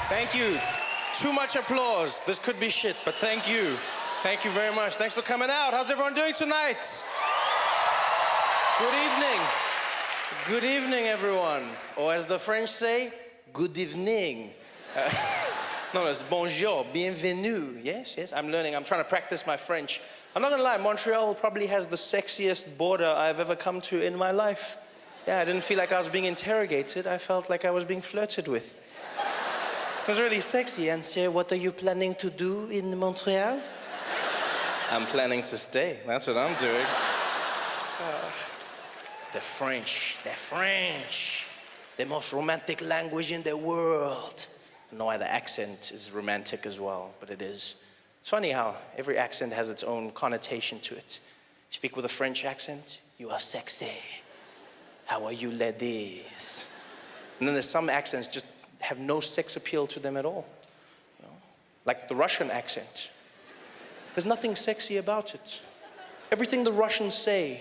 Thank you. Too much applause. This could be shit, but thank you. Thank you very much. Thanks for coming out. How's everyone doing tonight? Good evening. Good evening, everyone. Or as the French say, good evening. No, it's bonjour, bienvenue. Yes, yes, I'm learning. I'm trying to practice my French. I'm not gonna lie, Montreal probably has the sexiest border I've ever come to in my life. Yeah, I didn't feel like I was being interrogated. I felt like I was being flirted with. It was really sexy. And say, what are you planning to do in Montreal? I'm planning to stay. That's what I'm doing. The French, they're French. The most romantic language in the world. I don't know why the accent is romantic as well, but it is. It's funny how every accent has its own connotation to it. You speak with a French accent, you are sexy. How are you, ladies? And then there's some accents just have no sex appeal to them at all. You know? Like the Russian accent. There's nothing sexy about it. Everything the Russians say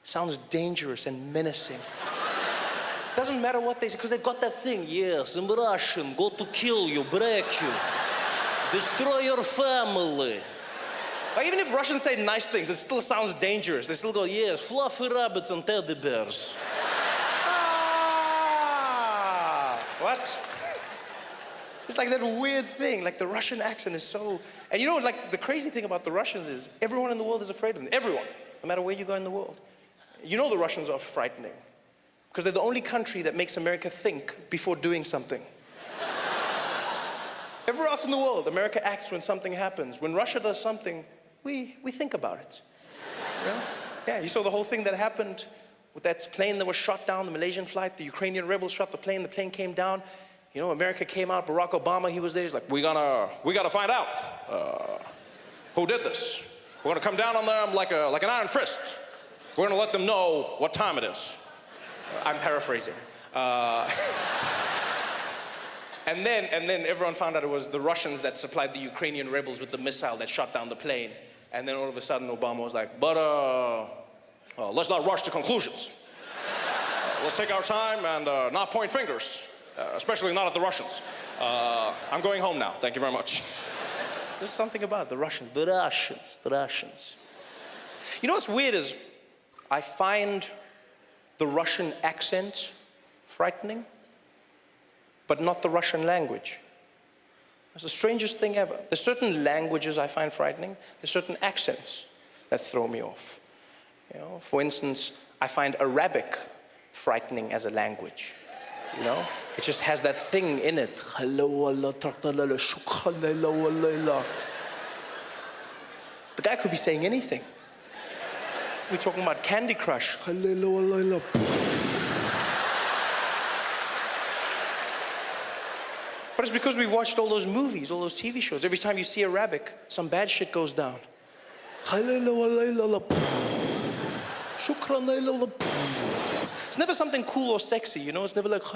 sounds dangerous and menacing. Doesn't matter what they say, because they've got that thing. Yes, I'm Russian, go to kill you, break you, destroy your family. Like, even if Russians say nice things, it still sounds dangerous. They still go, yes, fluffy rabbits and teddy bears. What? It's like that weird thing, like the Russian accent is so... And you know, like, the crazy thing about the Russians is everyone in the world is afraid of them. Everyone, no matter where you go in the world. You know the Russians are frightening. Because they're the only country that makes America think before doing something. Everywhere else in the world, America acts when something happens. When Russia does something, we think about it. You know? Yeah, you saw the whole thing that happened with that plane that was shot down, the Malaysian flight. The Ukrainian rebels shot the plane came down. You know, America came out, Barack Obama, he was there. He's like, we gotta find out who did this. We're gonna come down on them like an iron fist. We're gonna let them know what time it is. I'm paraphrasing. And then everyone found out it was the Russians that supplied the Ukrainian rebels with the missile that shot down the plane. And then all of a sudden Obama was like, but let's not rush to conclusions. Let's take our time and not point fingers, especially not at the Russians. I'm going home now, thank you very much. There's something about the Russians. You know what's weird is, I find the Russian accent frightening, but not the Russian language. It's the strangest thing ever. There's certain languages I find frightening. There's certain accents that throw me off. You know, for instance, I find Arabic frightening as a language. You know, it just has that thing in it. The guy could be saying anything. We're talking about Candy Crush. But it's because we've watched all those movies, all those TV shows. Every time you see Arabic, some bad shit goes down. It's never something cool or sexy, you know? It's never like, it's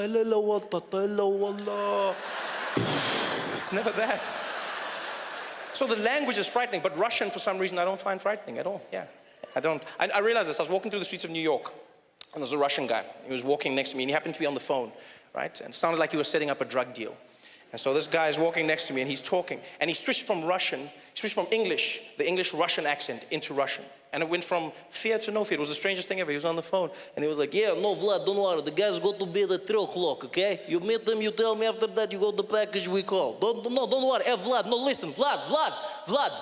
never that. So the language is frightening, but Russian, for some reason, I don't find frightening at all. Yeah, I don't. I realized this. I was walking through the streets of New York, and there was a Russian guy. He was walking next to me, and he happened to be on the phone, right? And it sounded like he was setting up a drug deal. And so this guy is walking next to me, and he's talking. And he switched from English, the English-Russian accent, into Russian. And it went from fear to no fear. It was the strangest thing ever. He was on the phone, and he was like, yeah, no, Vlad, don't worry. The guys go to bed at 3 o'clock, okay? You meet them, you tell me after that, you got the package we call. Don't worry. Hey, Vlad, no, listen. Vlad.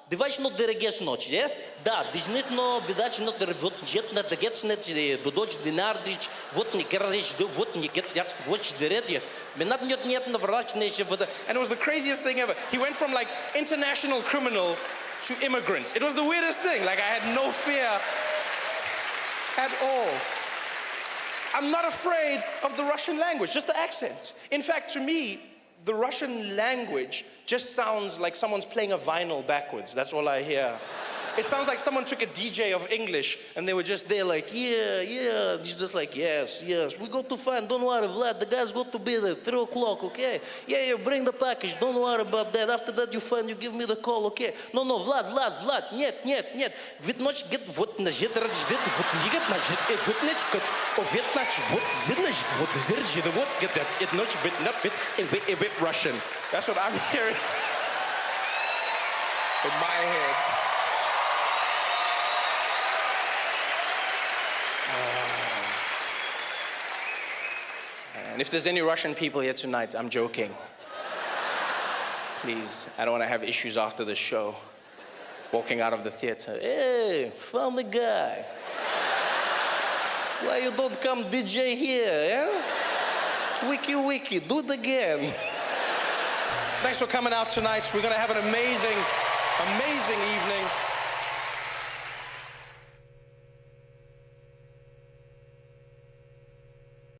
Девач но дерегеш ночь, yeah? Да, дижнит но видач но деревот jet на дегets net budoj dinardich вот не кердиш вот не get that watch the red Menat niet на врач нече вода. And it was the craziest thing ever. He went from like international criminal to immigrant. It was the weirdest thing. Like I had no fear at all. I'm not afraid of the Russian language, just the accent. In fact, to me, the Russian language just sounds like someone's playing a vinyl backwards. That's all I hear. It sounds like someone took a DJ of English and they were just there like, yeah, yeah. And he's just like, yes, yes. We go to find, don't worry, Vlad, the guys got to be there, 3 o'clock, okay? Yeah, yeah, bring the package, don't worry about that. After that you find, you give me the call, okay? No, no, Vlad, нет, нет, нет. Вид ночь get вот на жит радждет, вот жигет на жит, вот ночь, овет нач, вот зиднаш, вот зиржит, вот get that, it ночь bit not bit, a bit Russian. That's what I'm hearing in my head. And if there's any Russian people here tonight, I'm joking. Please, I don't want to have issues after the show. Walking out of the theater, hey, found the guy. Why you don't come DJ here, eh? Wiki, do it again. Thanks for coming out tonight. We're gonna have an amazing evening.